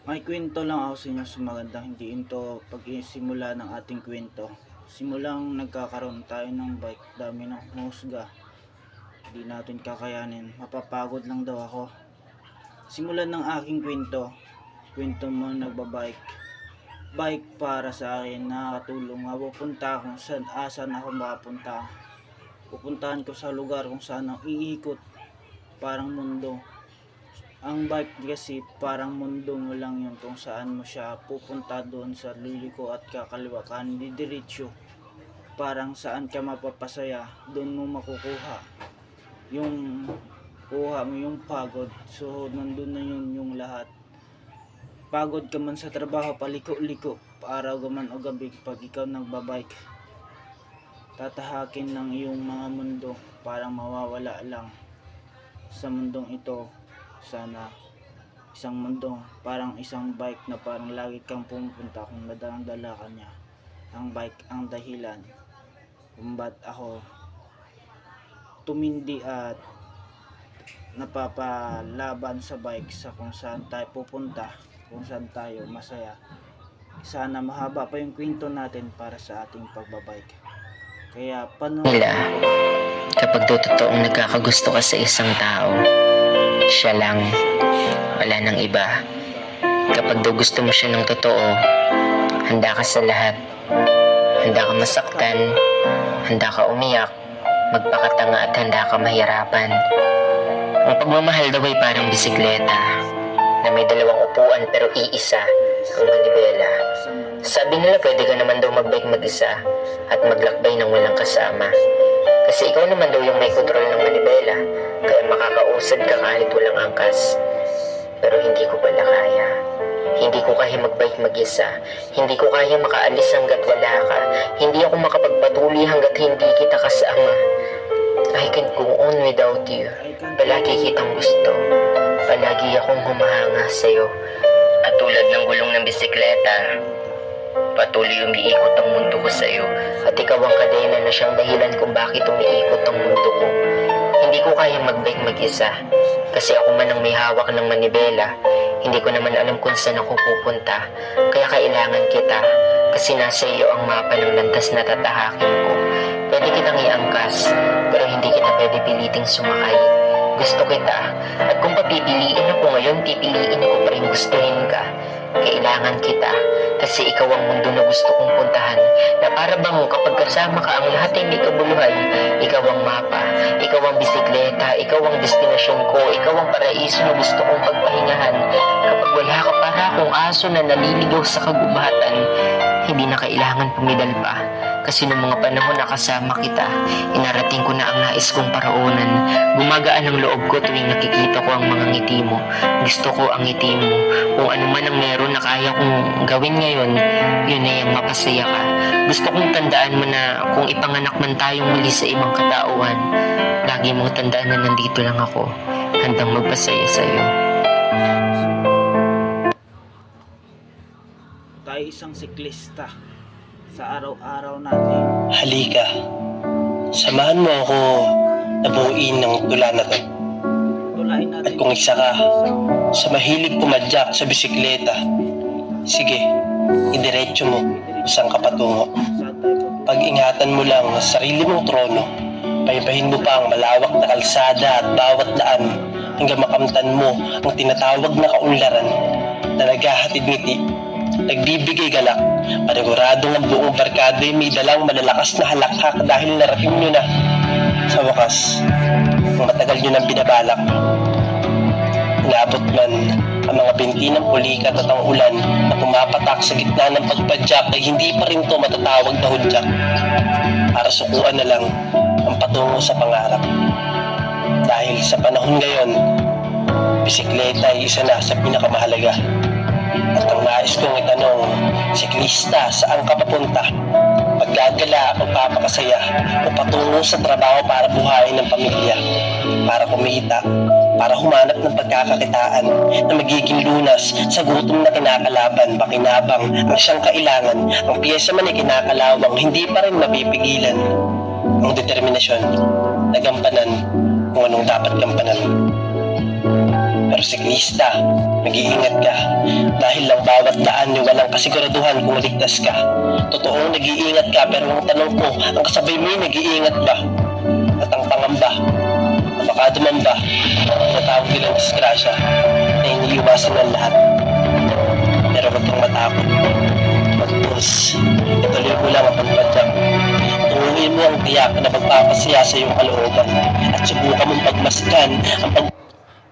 May kwento lang ako sa inyo sa magandang hindi ito pag-isimula ng ating kwento. Simulang nagkakaroon tayo ng bike, dami ng husga. Hindi natin kakayanin, mapapagod lang daw ako. Simulan ng aking kwento. Kwento mo nagbabike. Bike para sa akin nakakatulong. Mapupunta kung saan asan ako makapunta. Pupuntahan ko sa lugar kung saan ako iikot. Parang mundo. Ang bike kasi parang mundo mo lang yun kung saan mo siya pupunta doon sa liliko at kakaliwa ka didiretso. Parang saan ka mapapasaya, doon mo makukuha yung kuha mo yung pagod. So nandun na yun yung lahat. Pagod ka man sa trabaho, paliko-liko, araw gaman o gabi, pag ikaw nagbabike, tatahakin ng iyong mga mundo, parang mawawala lang sa mundong ito. Sana isang mundong parang isang bike na parang lagi kang pumupunta kung nadala ka niya. Ang bike ang dahilan kung ba't ako tumindi at napapalaban sa bike sa kung saan tayo pupunta, kung saan tayo masaya. Sana mahaba pa yung kwento natin para sa ating pagbabike. Kaya Nila, kapag totoong nagkakagusto ka sa isang tao, siya lang, wala nang iba. Kapag daw gusto mo siya ng totoo, handa ka sa lahat. Handa ka masaktan, handa ka umiyak, magpakatanga at handa ka mahirapan. Ang pagmamahal daw ay parang bisikleta na may dalawang upuan pero iisa ang manibela. Sabi nila pwede ka naman daw magbike mag-isa at maglakbay ng walang kasama. Kasi ikaw naman daw yung may kontrol ng manibela, kaya makakausad ka kahit walang angkas. Pero hindi ko pala kaya. Hindi ko kaya magbike mag-isa. Hindi ko kaya makaalis hanggat wala ka. Hindi ako makapagpatuloy hanggat hindi kita kasama. I can't go on without you. Palagi kitang gusto. Palagi akong humahanga sa'yo. At tulad ng gulong ng bisikleta, patuloy umiikot ang mundo ko sa'yo. At ikaw ang kadena na siyang dahilan kung bakit umiikot ang mundo ko. Hindi ko kaya magbike mag-isa. Kasi ako man ang may hawak ng manibela. Hindi ko naman alam kung saan ako pupunta. Kaya kailangan kita. Kasi nasa iyo ang mapa ng landas na tatahakin ko. Pwede kitang iangkas, pero hindi kita pwede piliting sumakay. Gusto kita. At kung papipiliin ako ngayon, pipiliin ko pa rin gustuhin ka. Kailangan kita. Kasi ikaw ang mundo na gusto kong puntahan. Na para bang kapag kasama ka, ang lahat ay may kabuluhan. Ikaw ang mapa, ikaw ang bisikleta, ikaw ang destinasyon ko, ikaw ang paraiso na gusto kong pagpahingahan. Kapag wala ka, para akong aso na naliligaw sa kagubatan. Hindi na kailangan pumidal pa. Kasi noong mga panahon na kasama kita, inarating ko na ang nais kong paroonan. Gumagaan ang loob ko tuwing nakikita ko ang mga ngiti mo. Gusto ko ang ngiti mo. Kung ano man ang meron na kaya kong gawin ngayon, yun ay ang mapasaya ka. Gusto kong tandaan mo na kung ipanganak man tayong muli sa ibang katauhan, lagi mong tandaan na nandito lang ako, handang magpasaya sa'yo. tayo isang siklista sa araw-araw natin. Halika, samahan mo ako na buuin ng tula na to. Tulain At natin kung isa ka isang sa mahilig pumadyak sa bisikleta, sige, idiretso mo kung saan ka patungo. saan tayo pupunta. Pag-ingatan mo lang ang sarili mong trono. Paypahin mo pa ang malawak na kalsada at bawat daan hanggang makamtan mo ang tinatawag na kaunlaran na naghahatid ngiti, nagbibigay galak. Paniguradong ang buong barkada ay may dalang malalakas na halakhak dahil narating nyo na sa wakas ang matagal nyo nang binabalak. Inabot man ang mga binti ng pulikat at ang ulan na pumapatak sa gitna ng pagpadyak ay hindi pa rin to matatawag na hudyak. Para sukuan na lang ang patungo sa pangarap. Dahil sa panahon ngayon, bisikleta ay isa na sa pinakamahalaga. At ang nais kong itanong, siklista, saan ka papunta? Pagdadala, magpapakasaya, o patungo sa trabaho para buhayin ng pamilya, para kumita, para humanap ng pagkakakitaan na magiging lunas sa gutom na kinakalaban, pakinabang ang siyang kailangan, ang piyesa man ay kinakalawang, hindi pa rin mapipigilan ang determinasyon na gampanan kung anong dapat gampanan. Pero siklista, nag-iingat ka. Dahil lang bawat daan ay walang kasiguraduhan kung ligtas ka. Totoong nag-iingat ka, pero ang tanong ko, ang kasabay mo ay nag-iingat ba? At ang pangamba, na baka dumamba, natawag nilang disgrasya na iniiwasan ng lahat. Pero huwag kang matakot. Mag-pause. Ituloy mo lang ang pagpadyak. Tunguhin mo ang tiyak na magpapasaya sa iyong kalooban. At subukan mong pagmasdan ang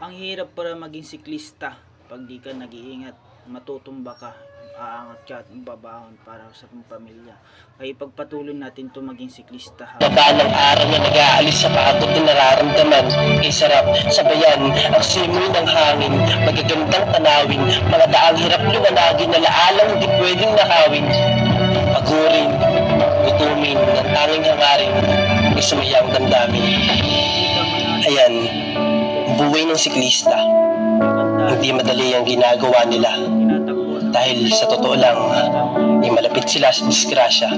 Ang hirap para maging siklista pag di ka nag-iingat, matutumba ka, aangat ka at babahon para sa pong pamilya. Kaya ipagpatuloy natin to maging siklista ha. baba ng araw na nag-aalis sa pagod na nararamdaman. Kay sarap sabayan ang simoy ng hangin, magagandang tanawin, mga daang hirap liwanagin na laalang di pwedeng nakawin. Pagurin, gutumin, ng tanging hangarin, may sumayang damdamin. Ayan, buhay ng siklista. Hindi madali ang ginagawa nila. Dahil sa totoo lang, ay malapit sila sa disgrasya.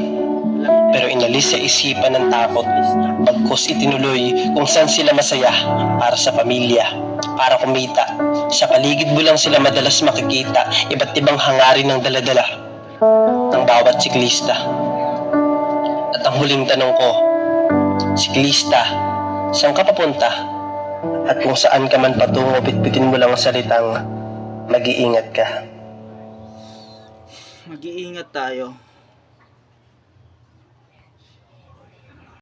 Pero inalis sa isipan ng takot, bagkus itinuloy kung saan sila masaya para sa pamilya, para kumita. Sa paligid mo lang sila madalas makikita, iba't ibang hangarin ng daladala ng bawat siklista. At ang huling tanong ko, siklista, saan ka papunta? At kung saan ka man patungo, bitbitin mo lang ang salitang mag-iingat ka. Mag-iingat tayo